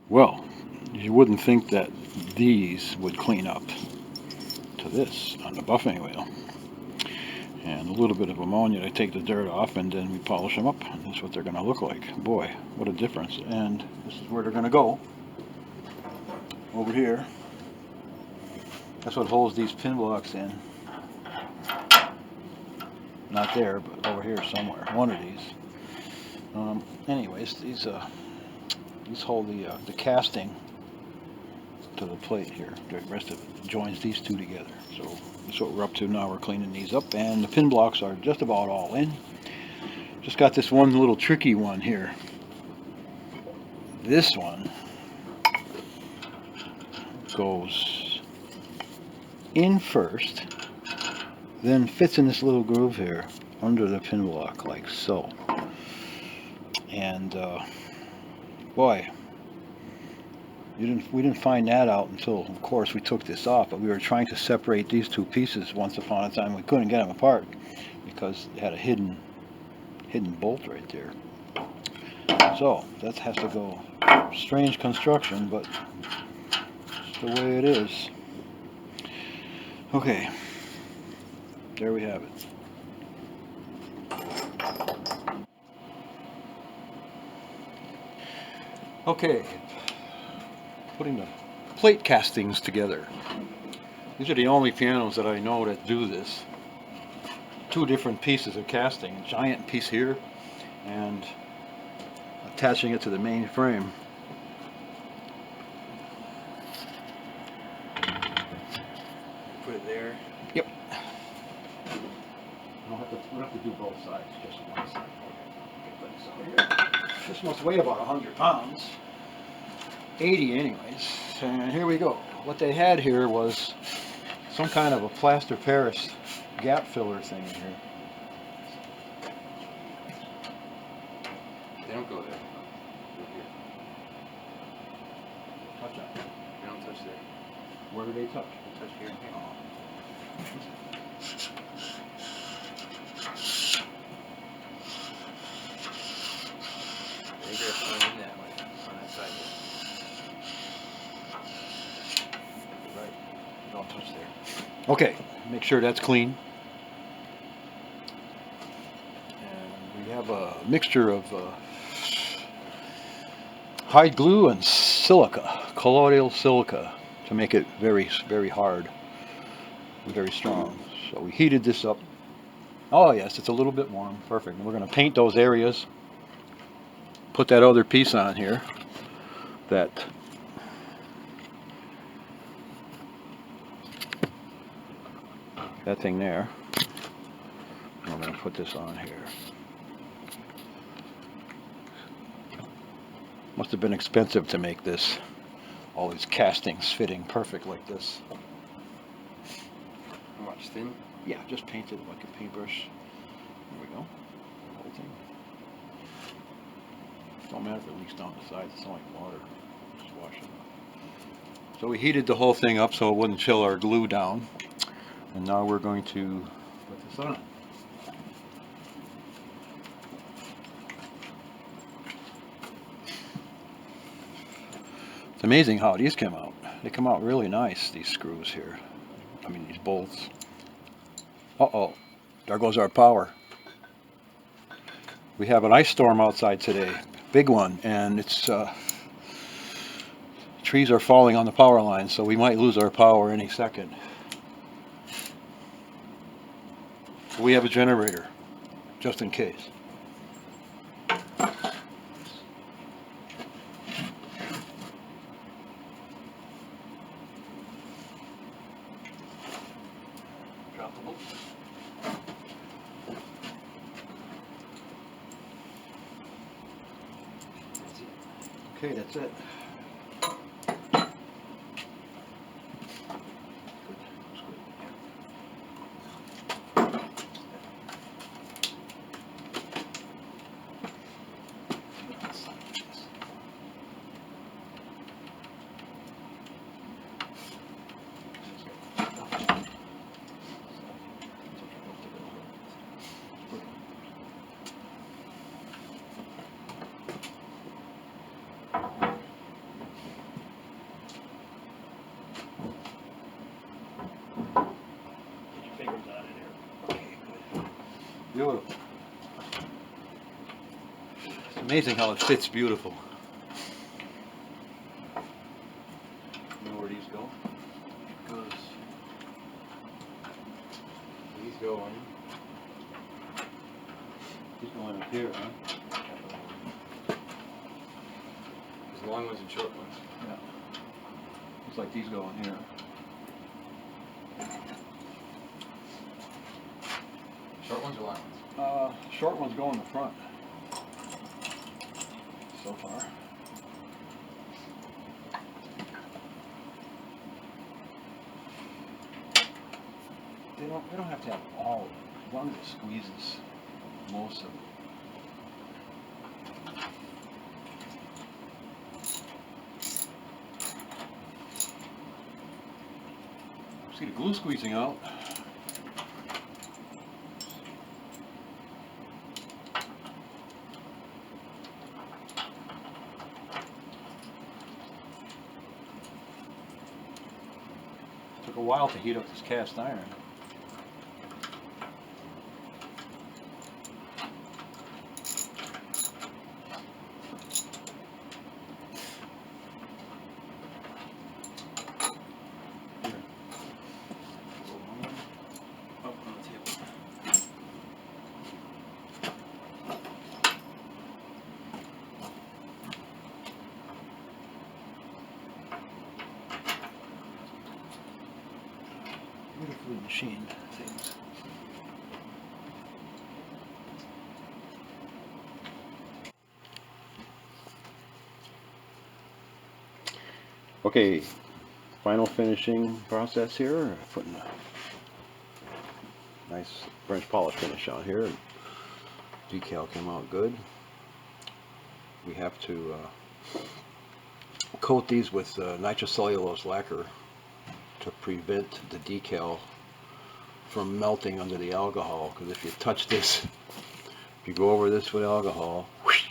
Well, you wouldn't think that these would clean up to this on the buffing wheel. And a little bit of ammonia to take the dirt off, and then we polish them up, and that's what they're going to look like. Boy, what a difference. And this is where they're going to go. Over here. That's what holds these pin blocks in. Not there, but over here somewhere. One of these. Anyways, these hold the casting to the plate here. The rest of it joins these two together. So that's what we're up to now. We're cleaning these up, and the pin blocks are just about all in. Just got this one little tricky one here. This one goes in first, then fits in this little groove here under the pin block like so. And boy, we didn't find that out until, of course, we took this off. But we were trying to separate these two pieces once upon a time. We couldn't get them apart because it had a hidden bolt right there. So that has to go. Strange construction, but it's the way it is. Okay, there we have it. Okay, putting the plate castings together. These are the only pianos that I know that do this. Two different pieces of casting, a giant piece here and attaching it to the main frame. Put it there. Yep. We don't have to do both sides, just one side. This must weigh about 100 pounds. 80 anyways. And here we go. What they had here was some kind of a plaster Paris gap filler thing in here. They don't go there. Touch that. They don't touch there. Where do they touch? They touch here. Oh. They go in that way, on that side there. Right. Don't touch there. Okay. Make sure that's clean. And we have a mixture of hide glue and silica, colloidal silica, to make it very, very hard and very strong. So we heated this up. Oh yes, it's a little bit warm. Perfect. And we're going to paint those areas. Put that other piece on here. That thing there. And I'm going to put this on here. Must have been expensive to make this. All these castings fitting perfect like this. How much? Thin? Yeah, just paint it like a paintbrush. There we go. The whole thing. Don't matter if it leaks down the sides, it's not like water. Just wash it off. So we heated the whole thing up so it wouldn't chill our glue down. And now we're going to put this on. It's amazing how these come out. They come out really nice, these screws here. I mean, these bolts. Uh-oh, there goes our power. We have an ice storm outside today, big one, and it's trees are falling on the power line, so we might lose our power any second. We have a generator, just in case. Drop the bolt. Okay, that's it. Amazing how it fits beautiful. You know where these go? Because these go in. These go in up here, huh? There's long ones and short ones. Yeah. Looks like these go in here. Short ones or long ones? Short ones go in the front. So far. They don't have to have all. As long as it squeezes most of it. See the glue squeezing out. Took a while to heat up this cast iron. Up on the table. Beautifully machined things. Okay, final finishing process here. Putting a nice French polish finish on here. Decal came out good. We have to coat these with nitrocellulose lacquer to prevent the decal from melting under the alcohol, because if you touch this, if you go over this with alcohol, whoosh,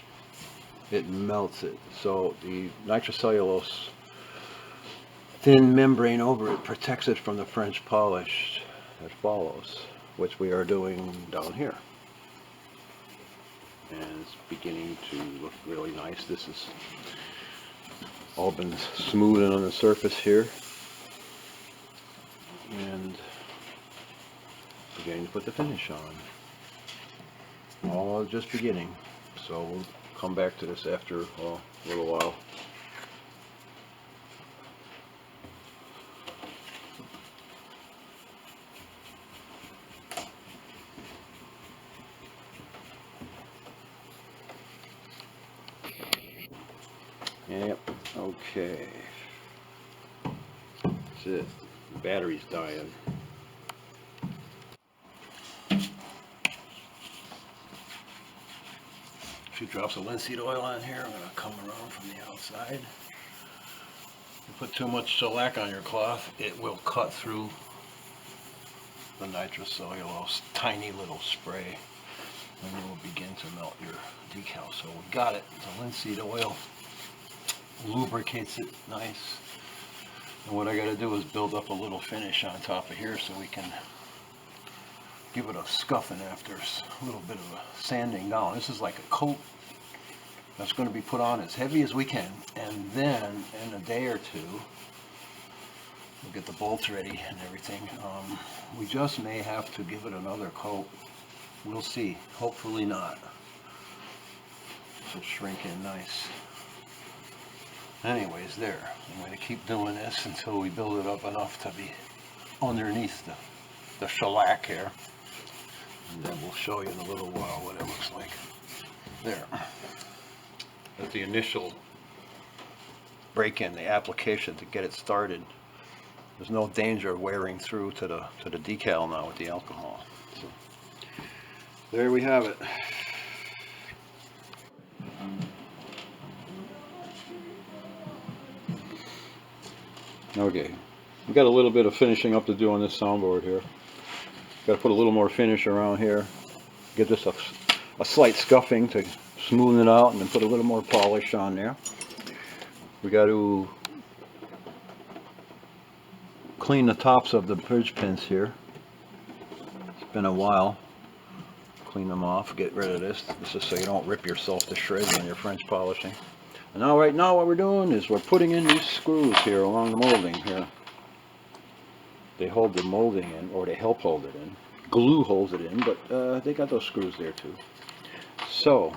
it melts it. So the nitrocellulose thin membrane over it protects it from the French polish that follows, which we are doing down here. And it's beginning to look really nice. This has all been smoothing on the surface here. And beginning to put the finish on. All just beginning. So we'll come back to this after a little while. Yep, okay. That's it. The battery's dying. A few drops of linseed oil on here. I'm going to come around from the outside. You put too much shellac on your cloth, it will cut through the nitrocellulose, tiny little spray, and it will begin to melt your decal. So we got it. The linseed oil lubricates it nice. And what I got to do is build up a little finish on top of here so we can give it a scuffing after a little bit of a sanding down. This is like a coat that's going to be put on as heavy as we can, and then in a day or two we'll get the bolts ready and everything. We just may have to give it another coat. We'll see. Hopefully not. It'll shrink in nice. Anyways, there. I'm going to keep doing this until we build it up enough to be underneath the shellac here. And then we'll show you in a little while what it looks like. There. That's the initial break-in, the application to get it started. There's no danger of wearing through to the decal now with the alcohol. So, there we have it. Okay, we got a little bit of finishing up to do on this soundboard here. Got to put a little more finish around here. Give this a slight scuffing to smooth it out, and then put a little more polish on there. We got to clean the tops of the bridge pins here. It's been a while. clean them off, get rid of this. This is so you don't rip yourself to shreds when you're French polishing. And now, right now, what we're doing is we're putting in these screws here along the molding here. They hold the molding in, or they help hold it in. Glue holds it in, but they got those screws there too. So,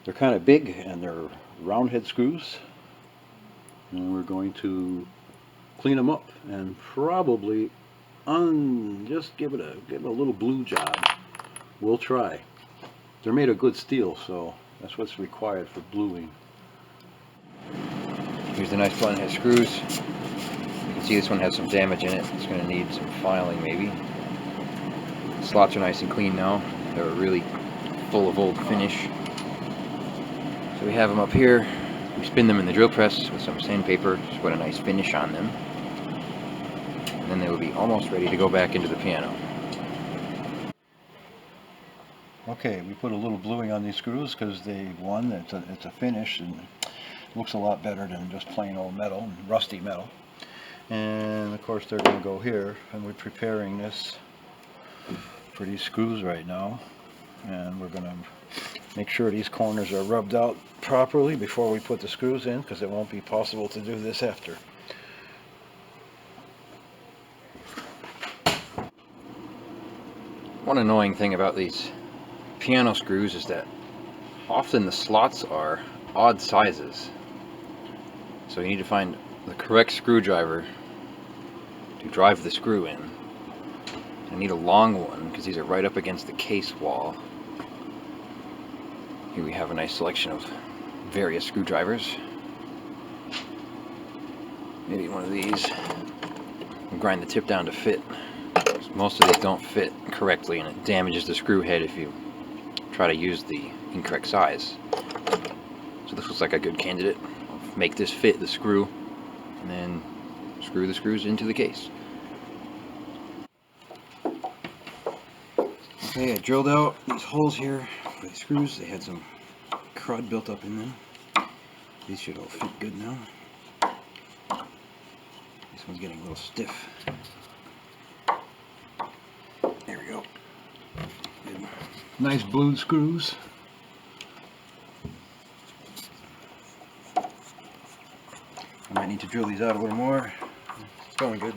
they're kind of big, and they're round head screws. And we're going to clean them up and probably just give it a little blue job. We'll try. They're made of good steel, so that's what's required for bluing. Here's the nice blunt head screws. You can see this one has some damage in it. It's going to need some filing maybe. The slots are nice and clean now. They were really full of old finish. So we have them up here. We spin them in the drill press with some sandpaper, just put a nice finish on them. And then they will be almost ready to go back into the piano. Okay, we put a little bluing on these screws because it's a finish and it looks a lot better than just plain old metal and rusty metal. And of course they're going to go here, and we're preparing this for these screws right now. And we're going to make sure these corners are rubbed out properly before we put the screws in, because it won't be possible to do this after. One annoying thing about these piano screws is that often the slots are odd sizes. So you need to find the correct screwdriver to drive the screw in. I need a long one because these are right up against the case wall. Here we have a nice selection of various screwdrivers. Maybe one of these. And grind the tip down to fit. Most of these don't fit correctly, and it damages the screw head if you try to use the incorrect size. So this looks like a good candidate. I'll make this fit the screw, and then screw the screws into the case. Okay, I drilled out these holes here for the screws. They had some crud built up in them. These should all fit good now. This one's getting a little stiff. There we go. Good. Nice blued screws. I might need to drill these out a little more. It's going good.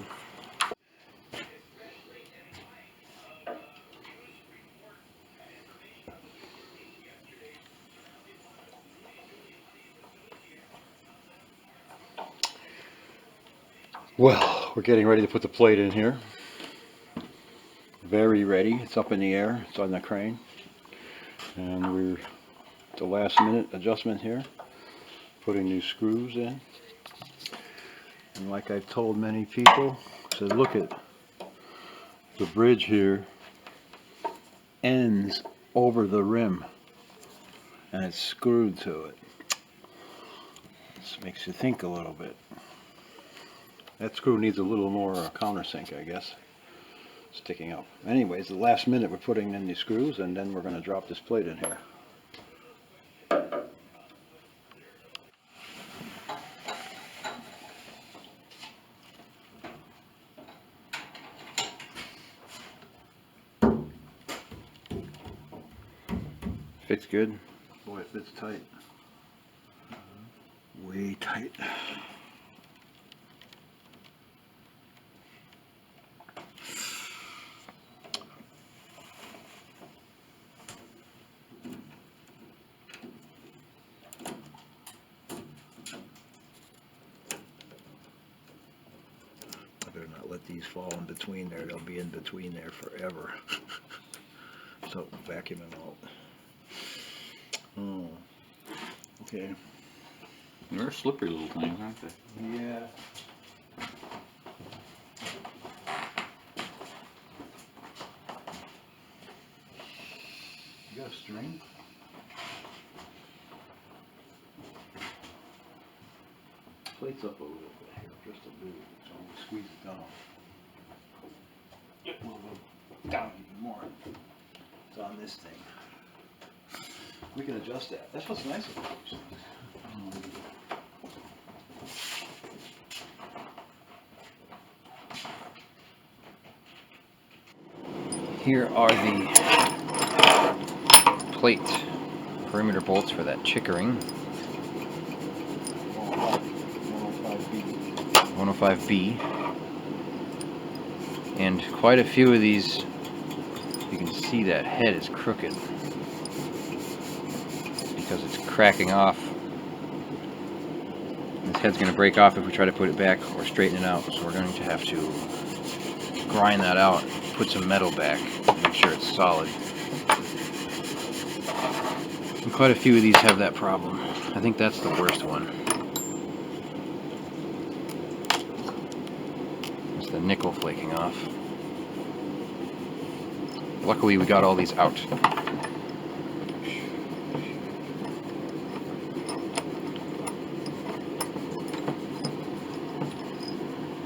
Well, we're getting ready to put the plate in here. Very ready. It's up in the air. It's on the crane. And we're at the last minute adjustment here. Putting these screws in. And like I've told many people, I said, look at the bridge here ends over the rim. And it's screwed to it. This makes you think a little bit. That screw needs a little more countersink, I guess. Sticking up. Anyways, the last minute we're putting in these screws, and then we're going to drop this plate in here. Fits good. Boy, it fits tight. Way tight. I better not let these fall in between there. They'll be in between there forever. So vacuum them out. Oh, okay. They're slippery little things, aren't they? Yeah. You got a string? Plates up a little bit here, just a little, so I'm gonna squeeze it down. Yep, a little bit down even more. It's on this thing. We can adjust that. That's what's nice about these things. Here are the plate perimeter bolts for that Chickering 105B. And quite a few of these, you can see that head is crooked because it's cracking off. This head's going to break off if we try to put it back or straighten it out, so we're going to have to grind that out, put some metal back, and make sure it's solid. And quite a few of these have that problem. I think that's the worst one. It's the nickel flaking off. Luckily we got all these out.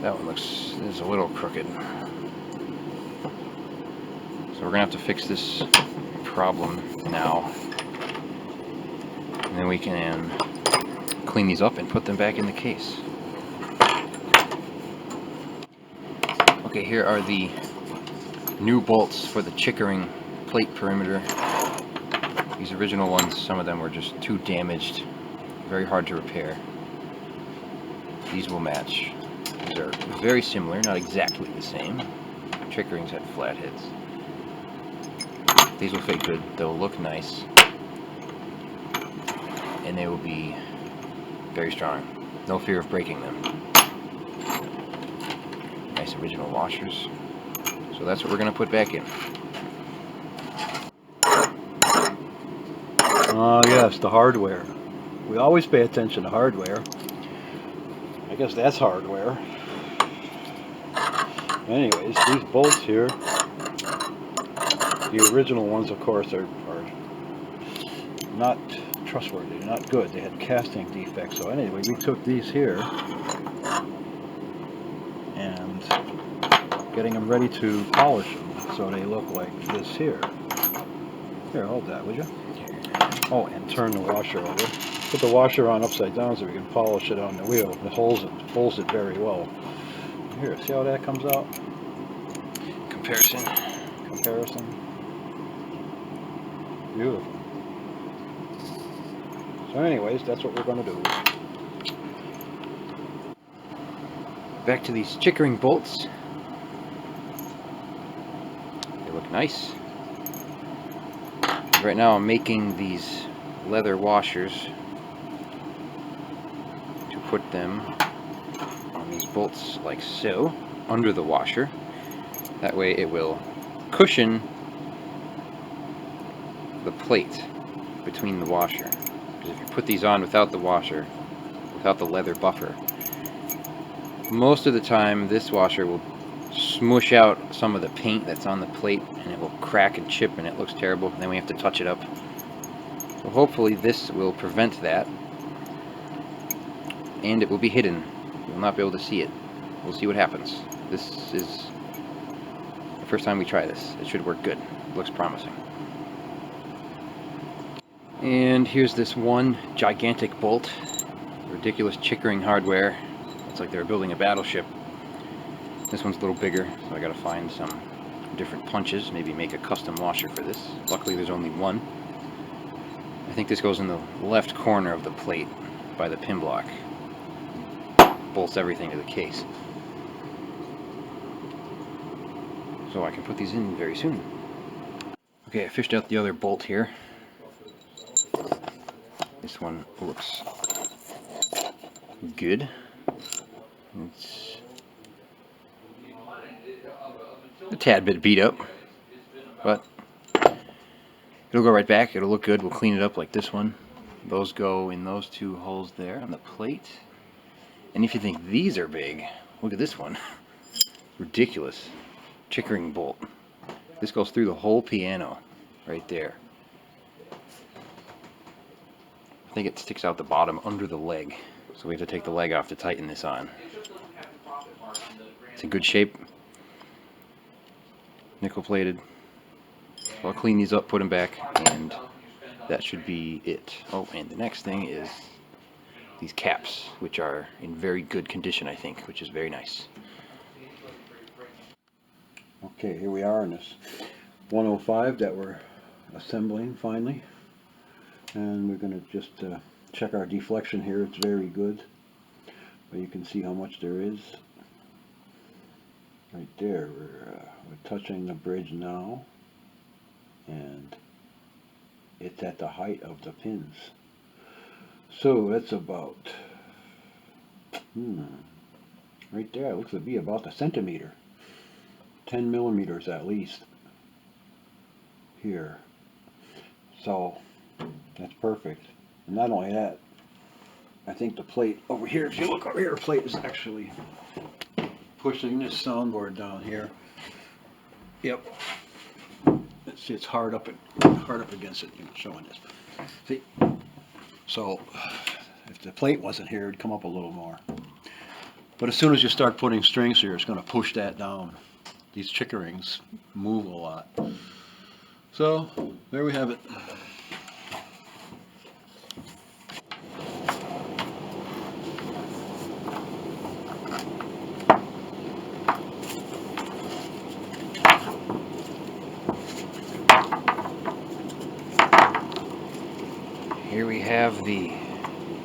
That one is a little crooked. So we're gonna have to fix this problem now. And then we can clean these up and put them back in the case. Okay, here are the new bolts for the Chickering plate perimeter. These original ones, some of them were just too damaged, very hard to repair. These will match. These are very similar, not exactly the same. Chickering's had flat heads. These will fit good, they'll look nice, and they will be very strong. No fear of breaking them. Nice original washers. So that's what we're going to put back in. Yes, the hardware. We always pay attention to hardware. I guess that's hardware. Anyways, these bolts here, the original ones, of course, are not trustworthy, not good. They had casting defects. So anyway, we took these here and getting them ready to polish them so they look like this here. Here, hold that, would you? Oh, and turn the washer over. Put the washer on upside down so we can polish it on the wheel. It holds it very well. Here, see how that comes out? Comparison. Beautiful. So anyways, that's what we're going to do. Back to these Chickering bolts. They look nice. Right now I'm making these leather washers to put them on these bolts like so, under the washer. That way it will cushion the plate between the washer. Because if you put these on without the washer, without the leather buffer, most of the time this washer will smush out some of the paint that's on the plate and it will crack and chip and it looks terrible, and then we have to touch it up. So hopefully this will prevent that, and it will be hidden. You will not be able to see it. We'll see what happens. This is the first time we try this. It should work good. It looks promising. And here's this one gigantic bolt. Ridiculous Chickering hardware. It's like they were building a battleship. This one's a little bigger, so I gotta find some different punches, maybe make a custom washer for this. Luckily there's only one. I think this goes in the left corner of the plate by the pin block. Bolts everything to the case. So I can put these in very soon. Okay, I fished out the other bolt here. This one looks good. It's a tad bit beat up, but it'll go right back. It'll look good. We'll clean it up like this one. Those go in those two holes there on the plate. And if you think these are big, look at this one. Ridiculous. Chickering bolt. This goes through the whole piano right there. I think it sticks out the bottom under the leg, so we have to take the leg off to tighten this on. It's in good shape. Nickel plated. So I'll clean these up, put them back, and that should be it. Oh, and the next thing is these caps, which are in very good condition, I think, which is very nice. Okay, here we are in this 105 that we're assembling finally, and we're going to just check our deflection here. It's very good, but you can see how much there is right there. We're touching the bridge now, and it's at the height of the pins. So that's about right there. It looks to be about a centimeter, 10 millimeters at least here. So that's perfect. And not only that, I think the plate over here, if you look over here, the plate is actually pushing this soundboard down here. Yep. See, it's hard up against it. You know, showing this. See. So if the plate wasn't here, it'd come up a little more. But as soon as you start putting strings here, it's going to push that down. These chickerings move a lot. So there we have it. Here we have the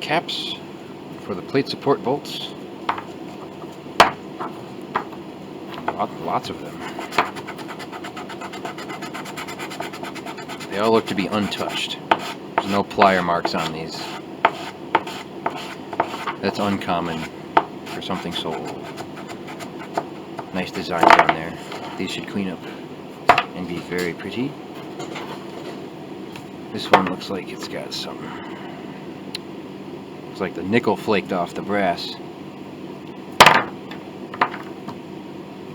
caps for the plate support bolts. Lots of them. They all look to be untouched. There's no plier marks on these. That's uncommon for something so old. Nice design down there. These should clean up and be very pretty. This one looks like it's got some, looks like the nickel flaked off the brass.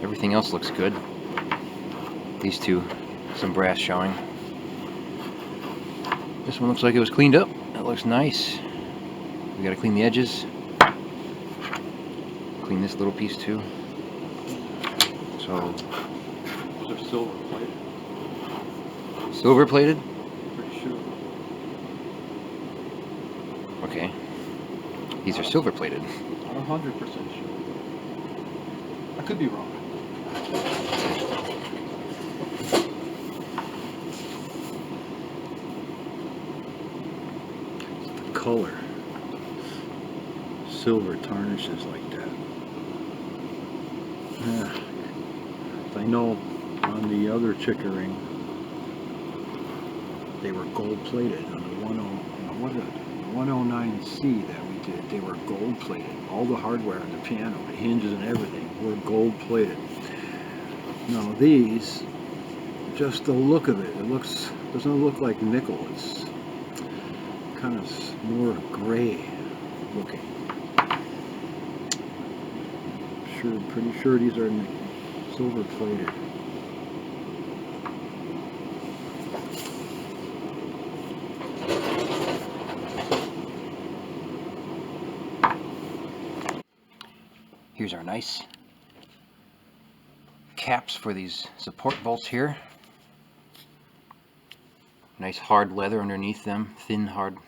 Everything else looks good. These two, some brass showing. This one looks like it was cleaned up. That looks nice. We gotta clean the edges. Clean this little piece too. So, Those are silver plated. silver plated? Pretty sure. Okay. These are silver plated. Not 100% sure. I could be wrong. The color. Silver tarnishes like that. Yeah. I know on the other Chickering, they were gold plated on the 109C that we did. They were gold plated. All the hardware on the piano, the hinges and everything, were gold plated. Now these, just the look of it, doesn't look like nickel. It's kind of more gray looking. Pretty sure these are silver plated. Here's our nice caps for these support bolts here. Nice hard leather underneath them, thin, hard,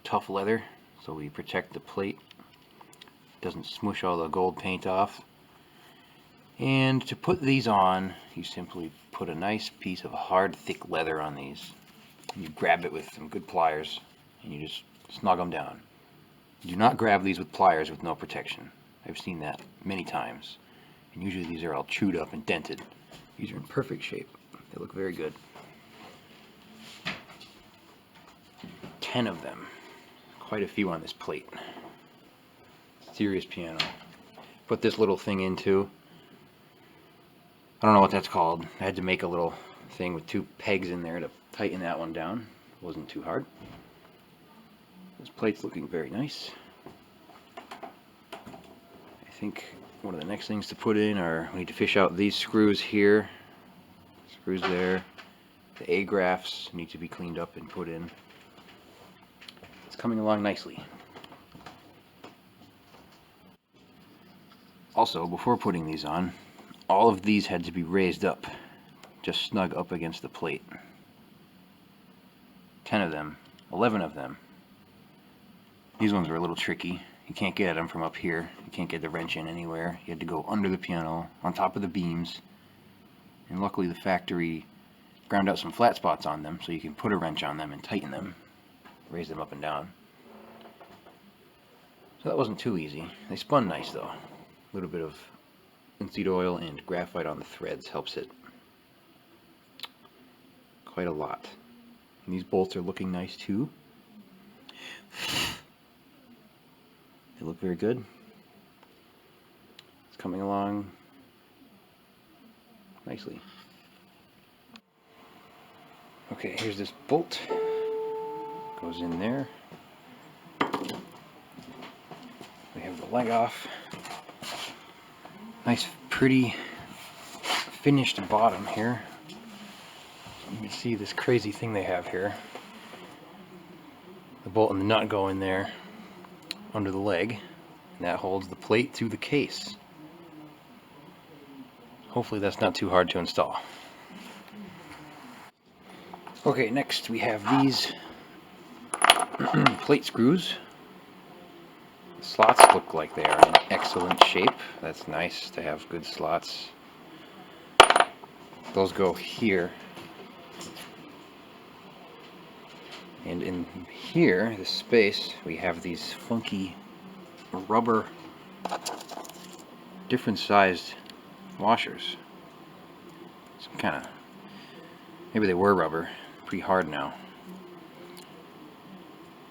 tough leather, so we protect the plate. Doesn't smush all the gold paint off. And to put these on, you simply put a nice piece of hard, thick leather on these. You grab it with some good pliers, and you just snug them down. Do not grab these with pliers with no protection. I've seen that many times. And usually these are all chewed up and dented. These are in perfect shape. They look very good. 10 of them. Quite a few on this plate. Serious piano. Put this little thing into. I don't know what that's called. I had to make a little thing with 2 pegs in there to tighten that one down. Wasn't too hard. This plate's looking very nice. I think one of the next things to put in are, we need to fish out these screws here. Screws there. The A-grafts need to be cleaned up and put in. It's coming along nicely. Also, before putting these on, all of these had to be raised up, just snug up against the plate. 10 of them, 11 of them. These ones were a little tricky. You can't get at them from up here. You can't get the wrench in anywhere. You had to go under the piano, on top of the beams. And luckily the factory ground out some flat spots on them so you can put a wrench on them and tighten them, raise them up and down. So that wasn't too easy. They spun nice though. A little bit of linseed oil and graphite on the threads helps it quite a lot. And these bolts are looking nice too. They look very good. It's coming along nicely. Okay, here's this bolt. Goes in there. We have the leg off. Nice, pretty finished bottom here. You can see this crazy thing they have here. The bolt and the nut go in there under the leg, and that holds the plate through the case. Hopefully that's not too hard to install. Okay, next we have these plate screws. The slots look like they are in excellent shape. That's nice to have good slots. Those go here. And in here, this space, we have these funky rubber, different sized washers. Some kind of, maybe they were rubber, pretty hard now.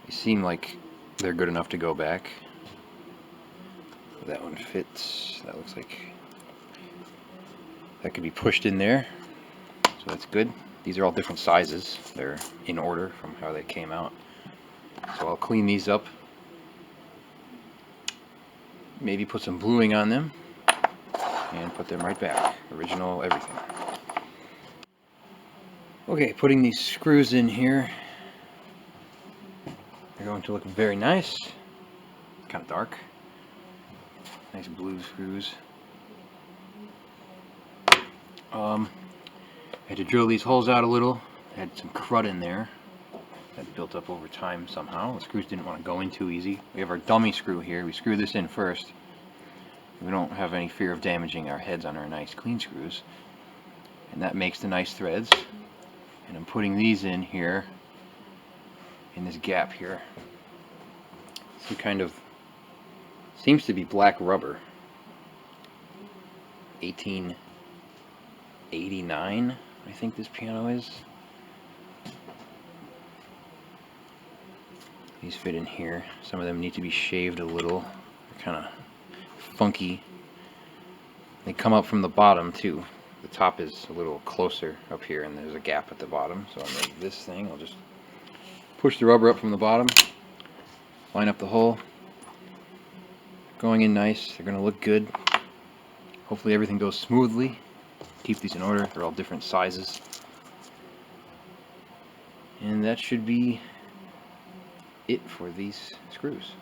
They seem like they're good enough to go back. That one fits. That looks like that could be pushed in there, so that's good. These are all different sizes. They're in order from how they came out. So I'll clean these up. Maybe put some bluing on them and put them right back. Original everything. Okay, putting these screws in here. They're going to look very nice. Kind of dark. Nice blue screws. I had to drill these holes out a little. I had some crud in there that built up over time somehow. The screws didn't want to go in too easy. We have our dummy screw here. We screw this in first. We don't have any fear of damaging our heads on our nice clean screws. And that makes the nice threads. And I'm putting these in here, in this gap here. Some kind of, seems to be black rubber. 1889, I think this piano is. These fit in here. Some of them need to be shaved a little. They're kind of funky. They come up from the bottom too. The top is a little closer up here and there's a gap at the bottom. So I'll make this thing. I'll just push the rubber up from the bottom. Line up the hole. Going in nice. They're going to look good. Hopefully everything goes smoothly. Keep these in order. They're all different sizes. And that should be it for these screws.